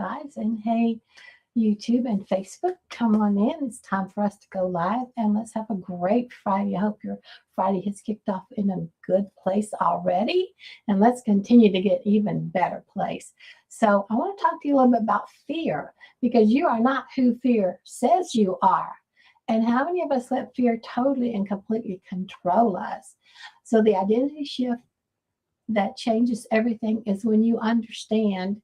guys. And hey, YouTube and Facebook, come on in. It's time for us to go live and let's have a great Friday. I hope your Friday has kicked off in a good place already. And let's continue to get even better place. So I want to talk to you a little bit about fear because you are not who fear says you are. And how many of us let fear totally and completely control us? So the identity shift that changes everything is when you understand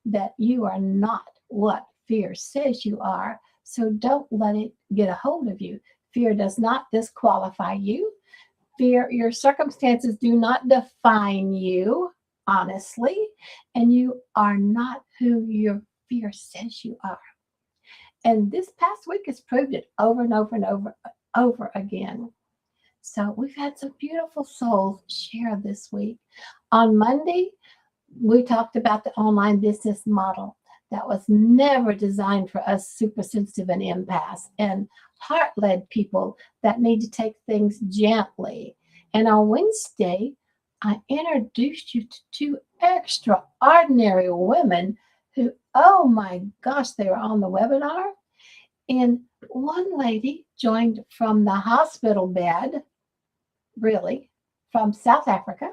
that you are not what fear says you are. So don't let it get a hold of you. Fear does not disqualify you. Fear, your circumstances do not define you, honestly, and you are not who your fear says you are. And this past week has proved it over and over and over again. So we've had some beautiful souls share this week. On Monday, we talked about the online business model that was never designed for us super sensitive and empaths and heart-led people that need to take things gently. And on Wednesday, I introduced you to two extraordinary women who, oh my gosh, they were on the webinar. And one lady joined from the hospital bed, really, from South Africa,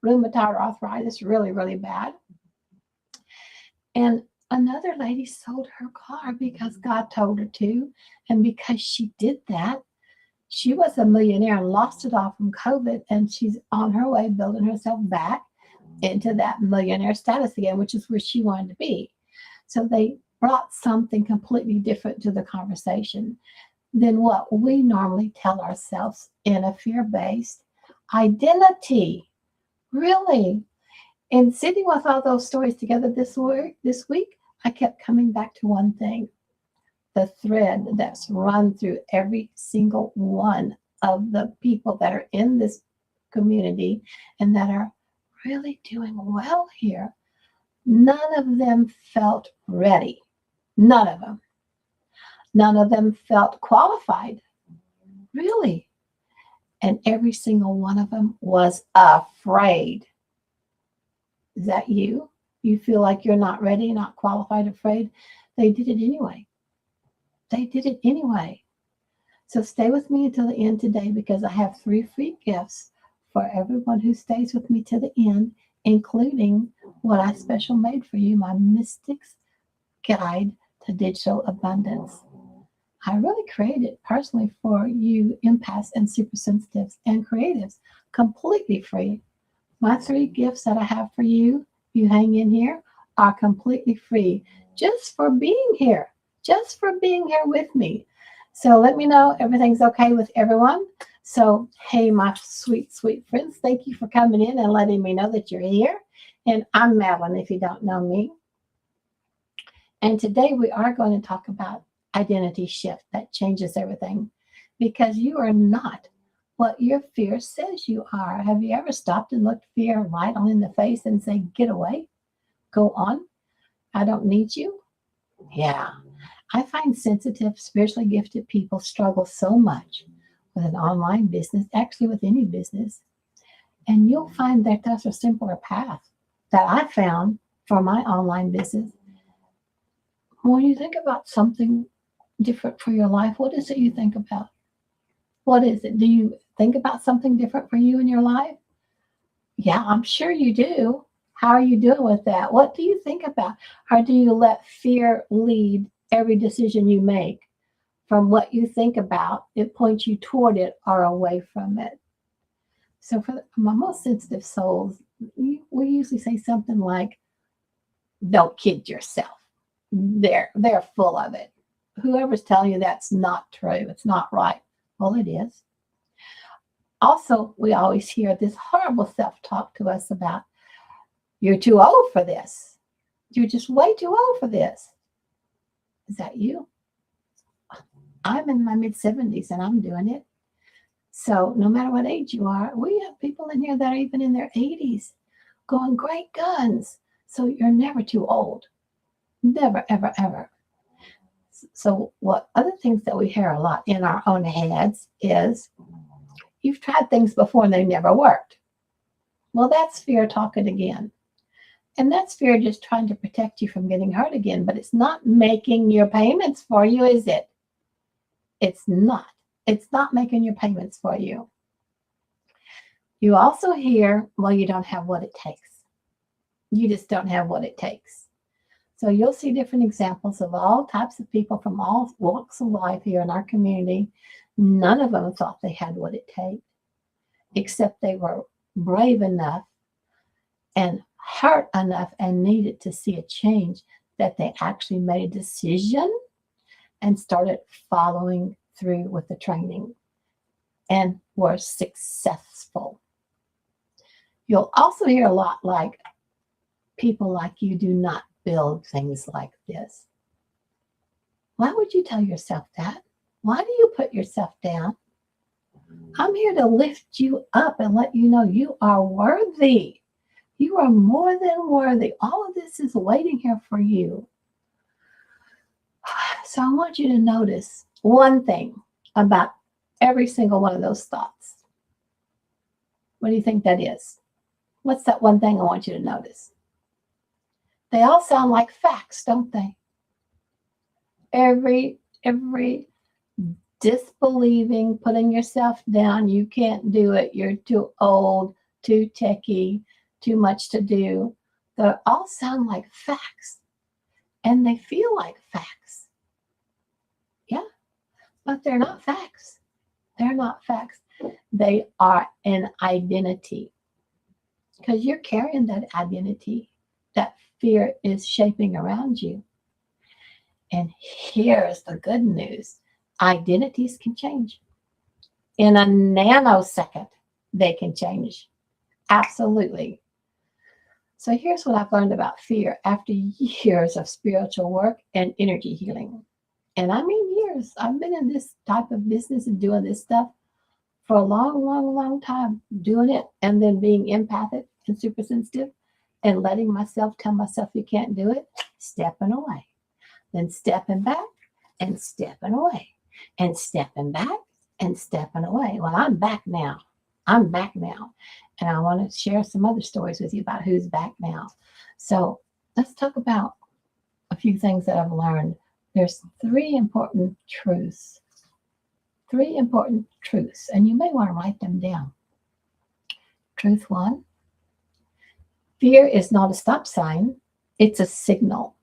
rheumatoid arthritis, really, really bad. And another lady sold her car because God told her to. And because she did that, she was a millionaire and lost it all from COVID. And she's on her way building herself back into that millionaire status again, which is where she wanted to be. So they brought something completely different to the conversation than what we normally tell ourselves in a fear-based identity. Really. And sitting with all those stories together this week, I kept coming back to one thing, the thread that's run through every single one of the people that are in this community and that are really doing well here. None of them felt ready. None of them. None of them felt qualified. Really. And every single one of them was afraid. Is that you? You feel like you're not ready, not qualified, afraid? They did it anyway. They did it anyway. So stay with me until the end today because I have 3 free gifts for everyone who stays with me to the end, including what I special made for you, my Mystics Guide to Digital Abundance. I really created it personally for you empaths and super sensitives and creatives, completely free. My 3 gifts that I have for you, you hang in here, are completely free just for being here, with me. So let me know everything's okay with everyone. So, hey, my sweet, sweet friends, thank you for coming in and letting me know that you're here. And I'm Madalyn, if you don't know me. And today we are going to talk about identity shift that changes everything because you are not what your fear says you are. Have you ever stopped and looked fear right on in the face and say, get away, go on, I don't need you? Yeah, I find sensitive, spiritually gifted people struggle so much with an online business, actually with any business. And you'll find that there's a simpler path that I found for my online business. When you think about something different for your life, what is it you think about? What is it? Do you think about something different for you in your life? Yeah, I'm sure you do. How are you doing with that? What do you think about? Or do you let fear lead every decision you make? From what you think about, it points you toward it or away from it. So for my most sensitive souls, we usually say something like, don't kid yourself. They're full of it. Whoever's telling you that's not true, it's not right. Well, it is. Also, we always hear this horrible self-talk to us about, you're too old for this. You're just way too old for this. Is that you? I'm in my mid-70s and I'm doing it. So no matter what age you are, we have people in here that are even in their 80s going great guns. So you're never too old. Never, ever, ever. So what other things that we hear a lot in our own heads is, you've tried things before and they never worked. Well, that's fear talking again. And that's fear just trying to protect you from getting hurt again. But it's not making your payments for you, is it? It's not. It's not making your payments for you. You also hear, well, you don't have what it takes. You just don't have what it takes. So you'll see different examples of all types of people from all walks of life here in our community. None of them thought they had what it takes, except they were brave enough and hurt enough and needed to see a change that they actually made a decision and started following through with the training and were successful. You'll also hear a lot like, people like you do not build things like this. Why would you tell yourself that? Why do you put yourself down? I'm here to lift you up and let you know you are worthy. You are more than worthy. All of this is waiting here for you. So I want you to notice one thing about every single one of those thoughts. What do you think that is? What's that one thing I want you to notice? They all sound like facts, don't they? Every disbelieving, putting yourself down, you can't do it, you're too old, too techie, too much to do. They all sound like facts. And they feel like facts. Yeah, but they're not facts. They're not facts. They are an identity. Because you're carrying that identity. That fear is shaping around you. And here's the good news. Identities can change. In a nanosecond, they can change. Absolutely. So here's what I've learned about fear after years of spiritual work and energy healing. And I mean years. I've been in this type of business and doing this stuff for a long time, doing it and then being empathic and super sensitive and letting myself tell myself you can't do it, stepping away, then stepping back and stepping away and stepping back and stepping away. Well, I'm back now. I'm back now. And I want to share some other stories with you about who's back now. So let's talk about a few things that I've learned. There's three important truths. Three important truths. And you may want to write them down. Truth one, fear is not a stop sign. It's a signal.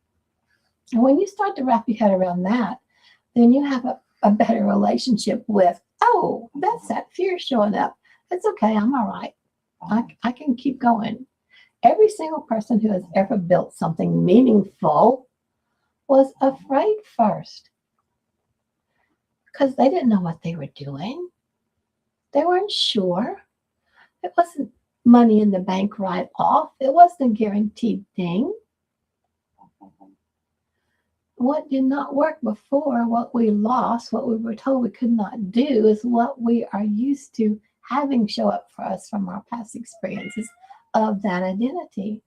And when you start to wrap your head around that, then you have a better relationship with, oh, that's that fear showing up. It's okay. I'm all right. I can keep going. Every single person who has ever built something meaningful was afraid first because they didn't know what they were doing. They weren't sure. It wasn't money in the bank right off. It wasn't a guaranteed thing. What did not work before, what we lost, what we were told we could not do is what we are used to having show up for us from our past experiences of that identity.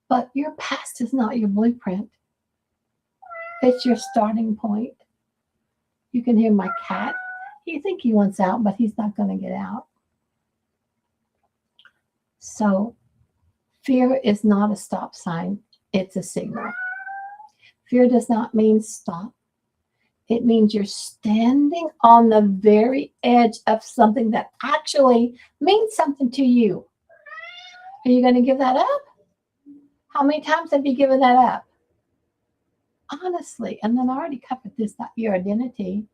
But your past is not your blueprint. It's your starting point. You can hear my cat. You think he wants out, but he's not going to get out. So fear is not a stop sign. It's a signal. Fear does not mean stop. It means you're standing on the very edge of something that actually means something to you. Are you going to give that up? How many times have you given that up? Honestly, and then I already covered this, that your identity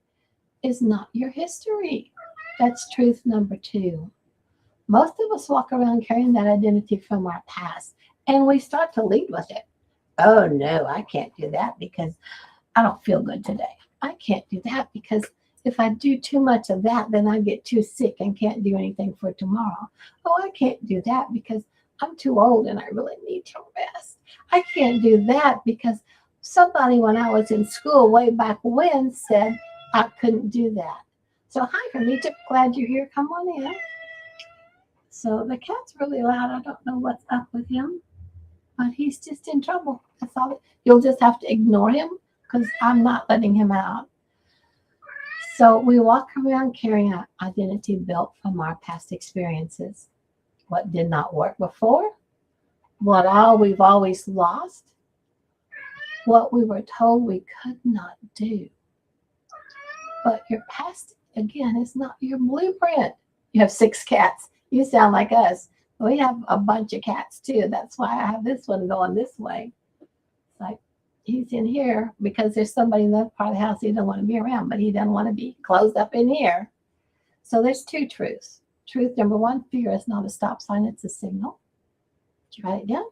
is not your history. That's truth number two. Most of us walk around carrying that identity from our past, and we start to lead with it. Oh no, I can't do that because I don't feel good today. I can't do that because if I do too much of that, then I get too sick and can't do anything for tomorrow. Oh, I can't do that because I'm too old and I really need to rest. I can't do that because somebody when I was in school way back when said I couldn't do that. So hi, Hamita, glad you're here. Come on in. So the cat's really loud. I don't know what's up with him, but he's just in trouble. That's all. You'll just have to ignore him because I'm not letting him out. So we walk around carrying an identity built from our past experiences. What did not work before what all we've always lost, what we were told we could not do. But your past, again, is not your blueprint. You have 6 cats. You sound like us. We have a bunch of cats too. That's why I have this one going this way. It's like he's in here because there's somebody in that part of the house he doesn't want to be around, but he doesn't want to be closed up in here. So there's 2 truths. Truth number 1, fear is not a stop sign, it's a signal. Did you write it down?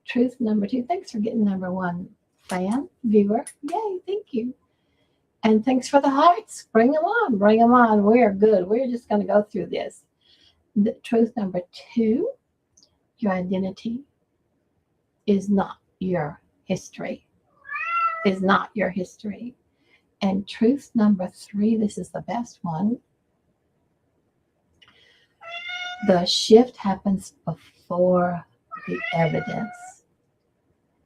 Truth number 2, thanks for getting number 1 fan, viewer. Yay, thank you. And thanks for the hearts. Bring them on. Bring them on. We're good. We're just going to go through this. The truth number 2, your identity is not your history. Is not your history. And truth number 3, this is the best one. The shift happens before the evidence.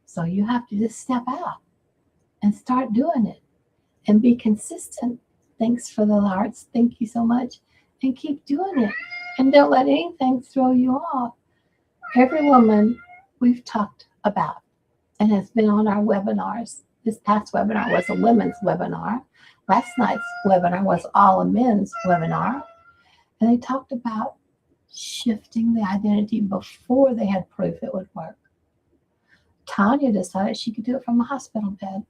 So you have to just step out and start doing it. And be consistent. Thanks for the hearts. Thank you so much. And keep doing it. And don't let anything throw you off. Every woman we've talked about and has been on our webinars. This past webinar was a women's webinar. Last night's webinar was all a men's webinar. And they talked about shifting the identity before they had proof it would work. Tanya decided she could do it from a hospital bed.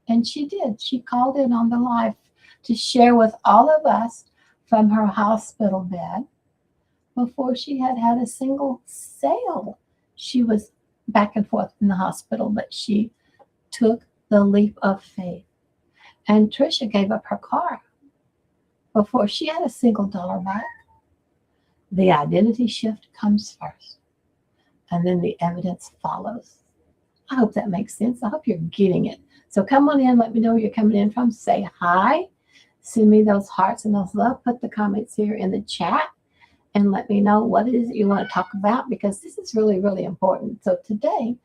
And she did. She called in on the live to share with all of us from her hospital bed before she had had a single sale. She was back and forth in the hospital, but she took the leap of faith. And Trisha gave up her car before she had a single dollar back. The identity shift comes first, and then the evidence follows. I hope that makes sense. I hope you're getting it. So come on in, let me know where you're coming in from. Say hi, send me those hearts and those love. Put the comments here in the chat and let me know what it is that you want to talk about, because this is really, really important. So today,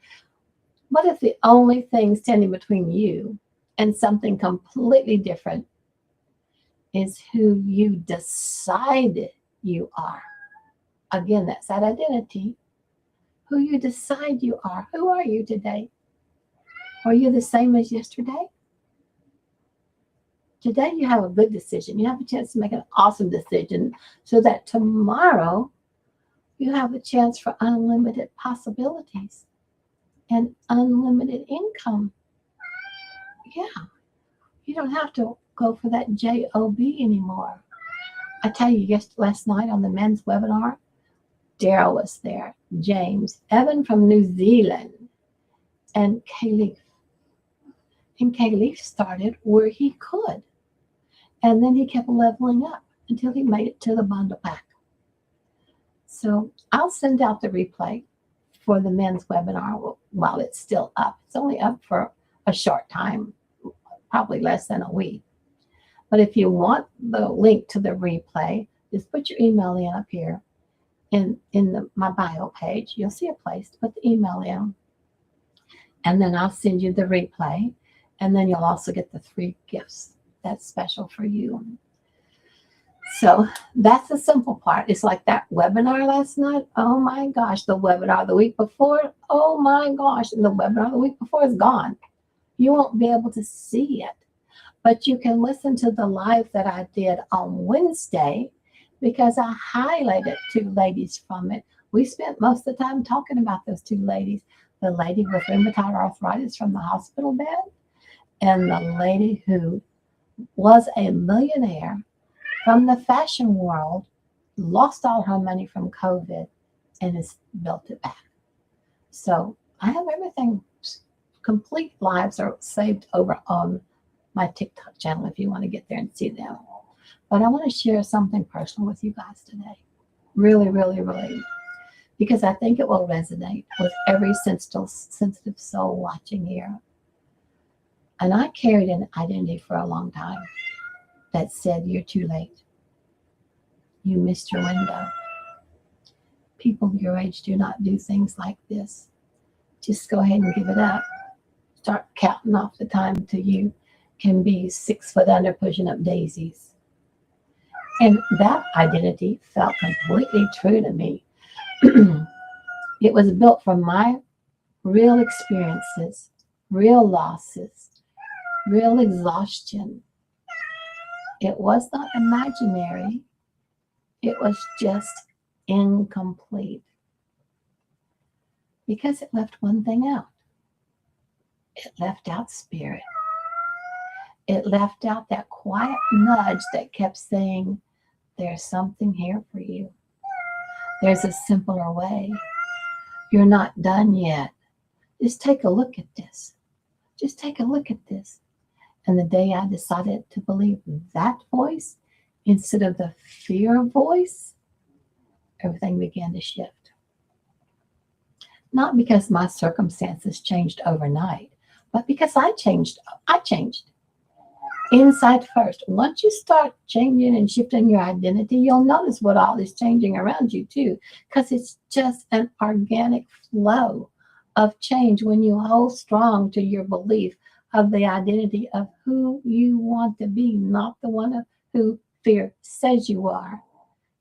what if the only thing standing between you and something completely different is who you decide you are? Again, that's that identity. Who you decide you are. Who are you today? Are you the same as yesterday? Today you have a good decision. You have a chance to make an awesome decision so that tomorrow you have a chance for unlimited possibilities and unlimited income. Yeah, you don't have to go for that job anymore. I tell you, last night on the men's webinar, Daryl was there, James, Evan from New Zealand, and Kayleigh. And Kayleigh started where he could. And then he kept leveling up until he made it to the bundle pack. So I'll send out the replay for the men's webinar while it's still up. It's only up for a short time, probably less than a week. But if you want the link to the replay, just put your email in up here in my bio page. You'll see a place to put the email in. And then I'll send you the replay. And then you'll also get the 3 gifts. That's special for you. So that's the simple part. It's like that webinar last night. Oh my gosh, the webinar the week before. Oh my gosh, and the webinar the week before is gone. You won't be able to see it. But you can listen to the live that I did on Wednesday, because I highlighted 2 ladies from it. We spent most of the time talking about those 2 ladies. The lady with rheumatoid arthritis from the hospital bed, and the lady who was a millionaire from the fashion world, lost all her money from COVID, and has built it back. So I have everything. Complete lives are saved over on my TikTok channel if you want to get there and see them. But I want to share something personal with you guys today. Really, really, really. Because I think it will resonate with every sensitive soul watching here. And I carried an identity for a long time that said, you're too late. You missed your window. People your age do not do things like this. Just go ahead and give it up. Start counting off the time till you can be 6 foot under pushing up daisies. And that identity felt completely true to me. It was built from my real experiences, real losses, real exhaustion. It was not imaginary. It was just incomplete because it left one thing out. It left out spirit. It left out that quiet nudge that kept saying, there's something here for you. There's a simpler way. You're not done yet. Just take a look at this. Just take a look at this. And the day I decided to believe that voice instead of the fear voice, everything began to shift. Not because my circumstances changed overnight, but because I changed. I changed. Inside first. Once you start changing and shifting your identity, you'll notice what all is changing around you too, because it's just an organic flow of change when you hold strong to your belief of the identity of who you want to be, not the one of who fear says you are.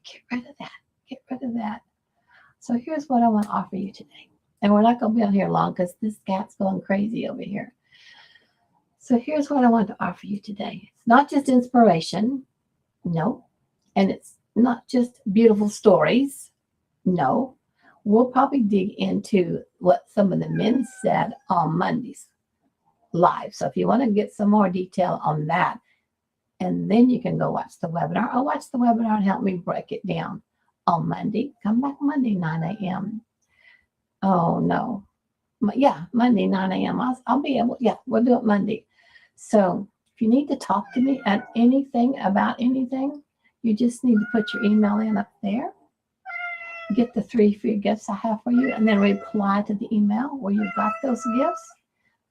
Get rid of that. Get rid of that. So here's what I want to offer you today. And we're not going to be on here long because this cat's going crazy over here. So here's what I want to offer you today. It's not just inspiration. No. And it's not just beautiful stories. No. We'll probably dig into what some of the men said on Mondays live. So if you want to get some more detail on that, and then you can go watch the webinar or watch the webinar and help me break it down on Monday. Come back Monday, 9 a.m. Oh, no. Yeah, Monday, 9 a.m. I'll be able, yeah, we'll do it Monday. So if you need to talk to me at anything about anything, you just need to put your email in up there. Get the 3 free gifts I have for you, and then reply to the email where you got those gifts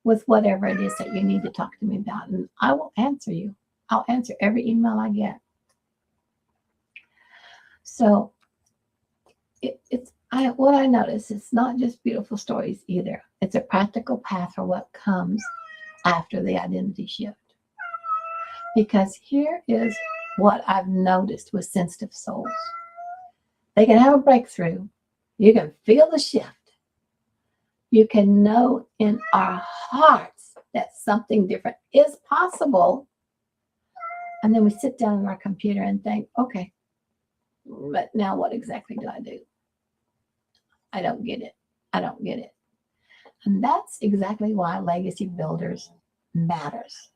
with whatever it is that you need to talk to me about. And I will answer you. I'll answer every email I get. So what I notice, it's not just beautiful stories either. It's a practical path for what comes after the identity shift. Because here is what I've noticed with sensitive souls. They can have a breakthrough. You can feel the shift. You can know in our hearts that something different is possible. And then we sit down on our computer and think, okay, but now what exactly do I do? I don't get it. I don't get it. And that's exactly why Legacy Builders matters.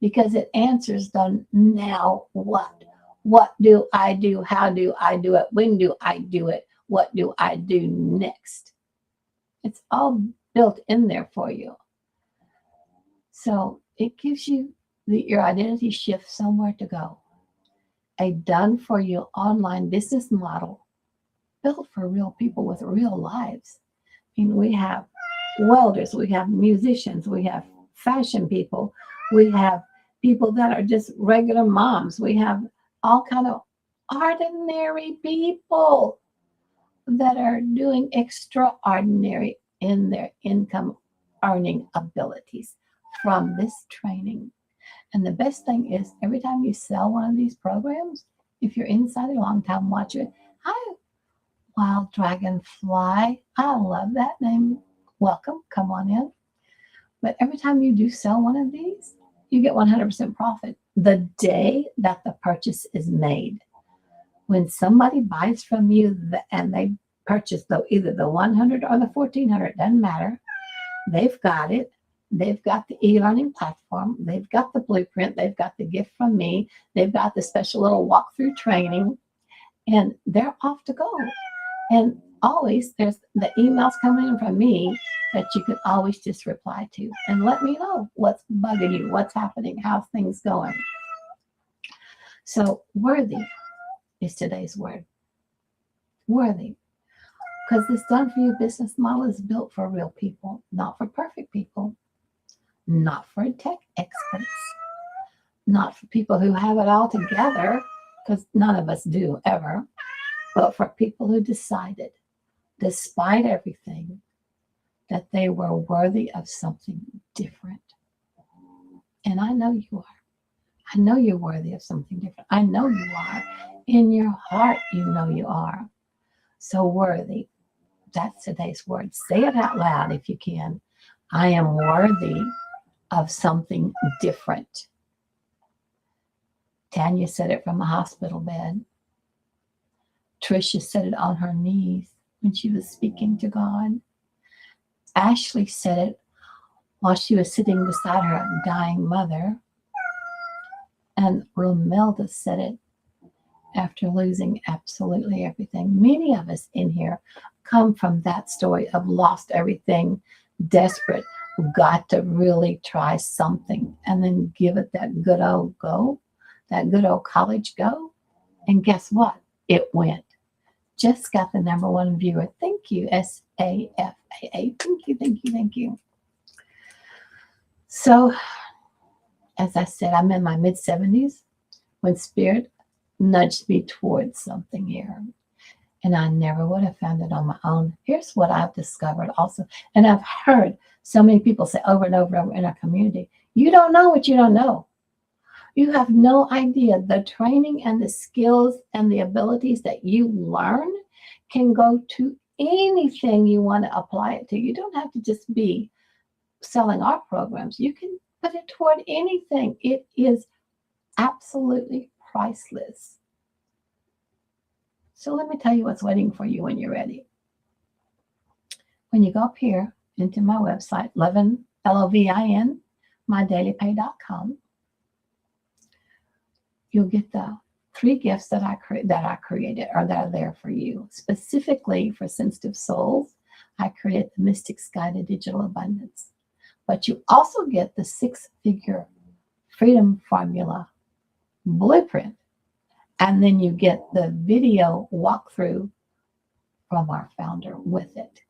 Because it answers the now what. What do I do? How do I do it? When do I do it? What do I do next? It's all built in there for you. So it gives you your identity shift somewhere to go. A done-for-you online business model built for real people with real lives. I mean, we have welders, we have musicians, we have fashion people, we have people that are just regular moms, we have all kind of ordinary people that are doing extraordinary in their income earning abilities from this training. And the best thing is every time you sell one of these programs, if you're inside a long time watcher, hi, Wild Dragonfly. I love that name. Welcome. Come on in. But every time you do sell one of these, you get 100% profit the day that the purchase is made. When somebody buys from you and they purchase either the 100 or the 1400, doesn't matter. They've got it. They've got the e-learning platform. They've got the blueprint. They've got the gift from me. They've got the special little walkthrough training. And they're off to go. And always there's the emails coming in from me that you can always just reply to and let me know what's bugging you, what's happening, how's things going. So worthy is today's word. Worthy. Because this done-for-you business model is built for real people, not for perfect people, not for tech experts, not for people who have it all together, because none of us do ever, but for people who decided, despite everything, that they were worthy of something different. And I know you are. I know you're worthy of something different. I know you are. In your heart, you know you are. So worthy. That's today's word. Say it out loud if you can. I am worthy of something different. Tanya said it from a hospital bed. Tricia said it on her knees when she was speaking to God. Ashley said it while she was sitting beside her dying mother. And Romelda said it after losing absolutely everything. Many of us in here come from that story of lost everything, desperate, got to really try something and then give it that good old go, that good old college go. And guess what? It went. Just got the #1 viewer. Thank you, SAFAA. Thank you, thank you, thank you. So, as I said, I'm in my mid-70s when Spirit nudged me towards something here. And I never would have found it on my own. Here's what I've discovered also. And I've heard so many people say over and over and over in our community, you don't know what you don't know. You have no idea. The training and the skills and the abilities that you learn can go to anything you want to apply it to. You don't have to just be selling our programs. You can put it toward anything. It is absolutely priceless. So let me tell you what's waiting for you when you're ready. When you go up here into my website, Lovin, Lovin, mydailypay.com, you'll get the 3 gifts that I created or that are there for you. Specifically for sensitive souls, I created the Mystic's Guide to Digital Abundance. But you also get the 6-figure freedom formula blueprint. And then you get the video walkthrough from our founder with it.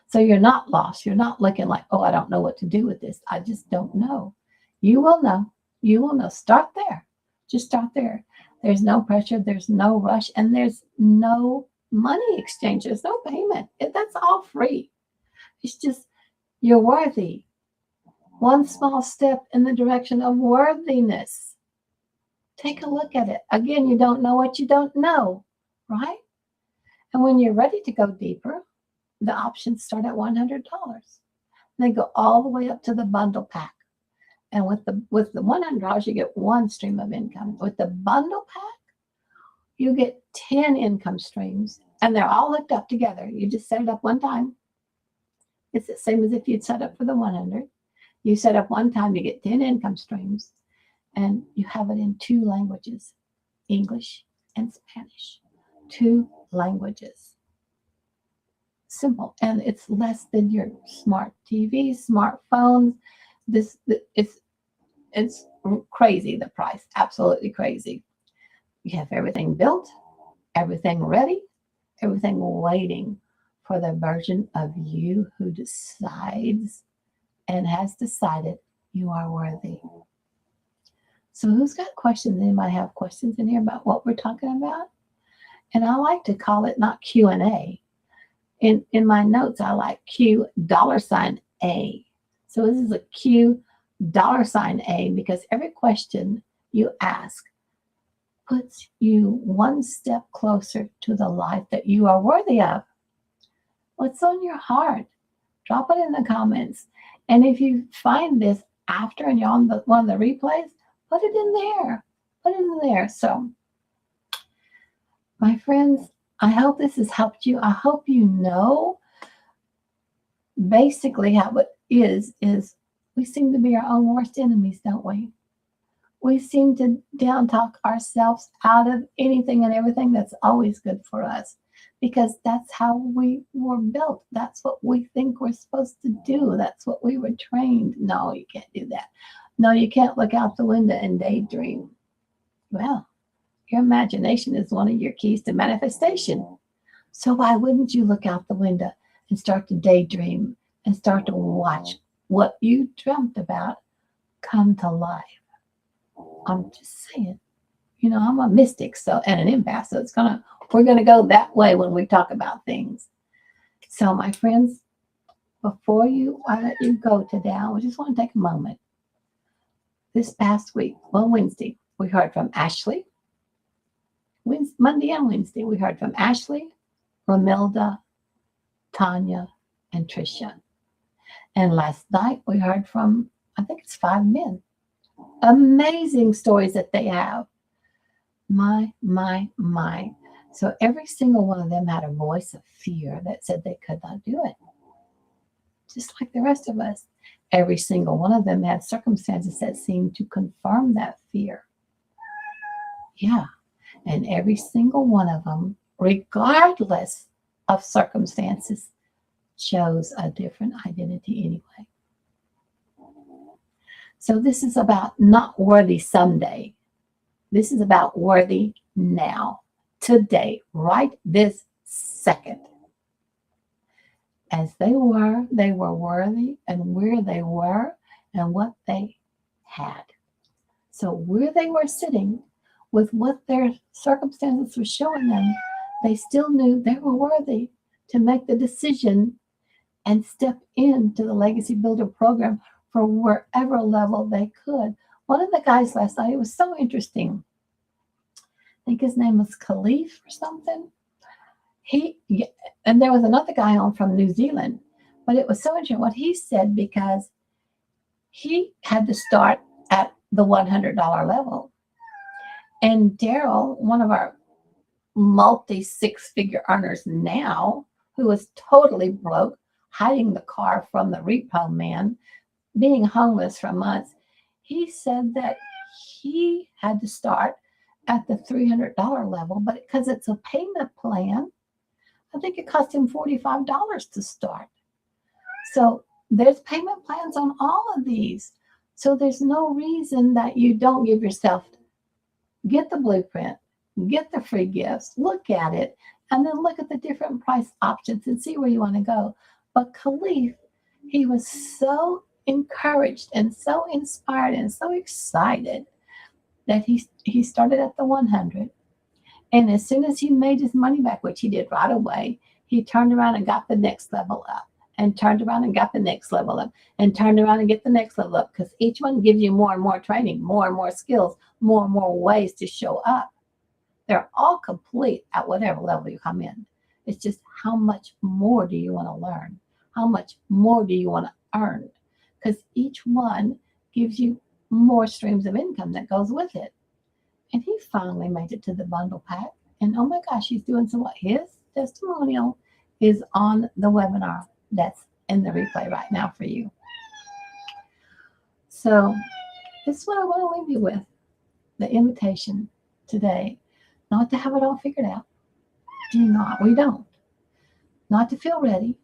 So you're not lost. You're not looking like, oh, I don't know what to do with this. I just don't know. You will know. You will know. Start there. Just start there. There's no pressure. There's no rush. And there's no money exchange. There's no payment. That's all free. It's just you're worthy. One small step in the direction of worthiness. Take a look at it. Again, you don't know what you don't know, right? And when you're ready to go deeper, the options start at $100. They go all the way up to the bundle pack. And with the $100, you get 1 stream of income. With the bundle pack, you get 10 income streams. And they're all hooked up together. You just set it up one time. It's the same as if you'd set up for the 100. You set up one time, you get 10 income streams. And you have it in 2 languages, English and Spanish. 2 languages. Simple. And it's less than your smart TV, smartphones. It's crazy, the price. Absolutely crazy. You have everything built, everything ready, everything waiting for the version of you who decides and has decided you are worthy. So who's got questions? Anybody have questions in here about what we're talking about? And I like to call it not Q&A. In my notes, I like Q $A. So this is a Q $A because every question you ask puts you one step closer to the life that you are worthy of. What's on your heart? Drop it in the comments. And if you find this after and you're on one of the replays, put it in there. Put it in there. So, my friends, I hope this has helped you. I hope you know basically how it is we seem to be our own worst enemies, don't we? We seem to down talk ourselves out of anything and everything that's always good for us because that's how we were built. That's what we think we're supposed to do. That's what we were trained. No, you can't do that. No, you can't look out the window and daydream. Well, your imagination is one of your keys to manifestation. So why wouldn't you look out the window and start to daydream and start to watch what you dreamt about come to life? I'm just saying, I'm a mystic and an empath, so we're gonna go that way when we talk about things. So my friends, before I let you go today, I just want to take a moment. This past week, Wednesday, we heard from Ashley. Monday and Wednesday, we heard from Ashley, Romelda, Tanya, and Trisha. And last night we heard from, I think it's 5 men. Amazing stories that they have. My. So every single one of them had a voice of fear that said they could not do it, just like the rest of us. Every single one of them had circumstances that seemed to confirm that fear. Yeah. And every single one of them, regardless of circumstances, chose a different identity anyway. So this is about not worthy someday. This is about worthy now, today, right this second. As they were worthy, and where they were and what they had. So where they were sitting with what their circumstances were showing them, they still knew they were worthy to make the decision and step into the Legacy Builder program for wherever level they could. One of the guys last night, it was so interesting. I think his name was Khalif or something. And there was another guy on from New Zealand, but it was so interesting what he said, because he had to start at the $100 level. And Daryl, one of our multi-six-figure earners now, who was totally broke, hiding the car from the repo man, being homeless for months, he said that he had to start at the $300 level, but because it's a payment plan, I think it cost him $45 to start. So there's payment plans on all of these. So there's no reason that you don't give yourself, get the blueprint, get the free gifts, look at it, and then look at the different price options and see where you want to go. But Khalif, he was so encouraged and so inspired and so excited that he started at the 100. And as soon as he made his money back, which he did right away, he turned around and got the next level up, and turned around and got the next level up, and turned around and get the next level up, because each one gives you more and more training, more and more skills, more and more ways to show up. They're all complete at whatever level you come in. It's just how much more do you want to learn? How much more do you want to earn? Because each one gives you more streams of income that goes with it. And he finally made it to the bundle pack. And oh my gosh, he's doing so well. His testimonial is on the webinar that's in the replay right now for you. So this is what I want to leave you with. The invitation today, not to have it all figured out. Do not. We don't. Not to feel ready,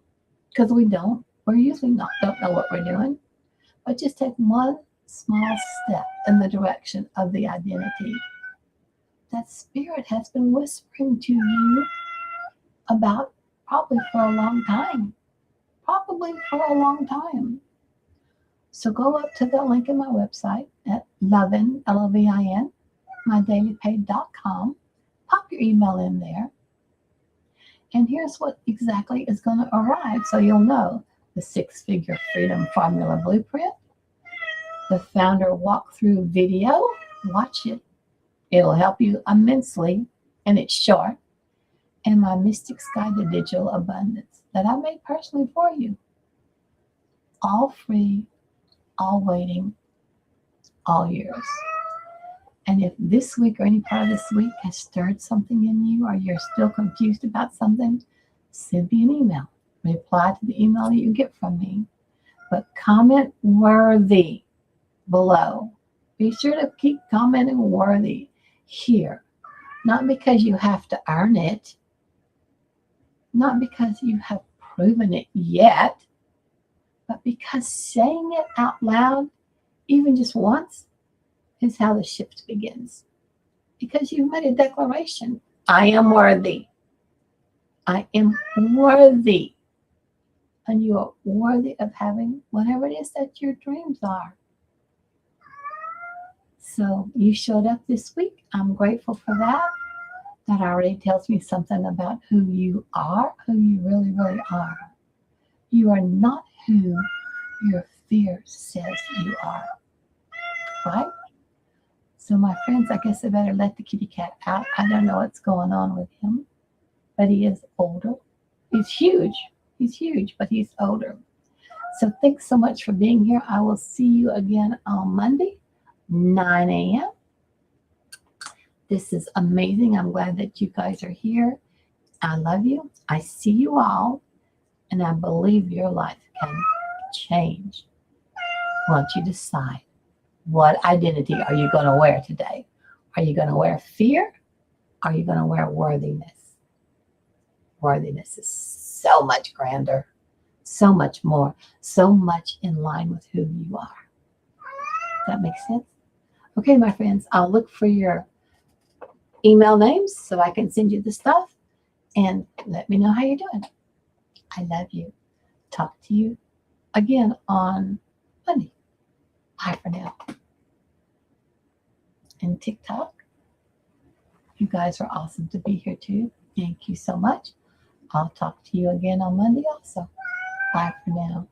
because we don't. We're usually don't know what we're doing. But just take one small step in the direction of the identity that Spirit has been whispering to you about probably for a long time. So go up to the link in my website at Lovin, L-O-V-I-N, mydailypay.com. Pop your email in there. And here's what exactly is going to arrive, so you'll know: the 6-figure freedom formula blueprint, the founder walkthrough video. Watch it. It'll help you immensely, and it's short. And my Mystic's Guide to Digital Abundance that I made personally for you. All free, all waiting, all yours. And if this week or any part of this week has stirred something in you, or you're still confused about something, send me an email. Reply to the email that you get from me. But comment worthy below. Be sure to keep commenting worthy here. Not because you have to earn it. Not because you have proven it yet. But because saying it out loud, even just once, is how the shift begins. Because you've made a declaration. I am worthy. I am worthy. And you are worthy of having whatever it is that your dreams are. So you showed up this week. I'm grateful for that. That already tells me something about who you are, who you really, really are. You are not who your fear says you are. Right? So my friends, I guess I better let the kitty cat out. I don't know what's going on with him, but he is older. He's huge. He's huge, but he's older. So thanks so much for being here. I will see you again on Monday, 9 a.m. This is amazing. I'm glad that you guys are here. I love you. I see you all. And I believe your life can change once you decide what identity are you going to wear today. Are you going to wear fear? Are you going to wear worthiness? Worthiness is so much grander, so much more, so much in line with who you are. Does that make sense? Okay, my friends, I'll look for your email names so I can send you the stuff, and let me know how you're doing. I love you. Talk to you again on Monday. Bye for now. And TikTok, you guys are awesome to be here too. Thank you so much. I'll talk to you again on Monday also. Bye for now.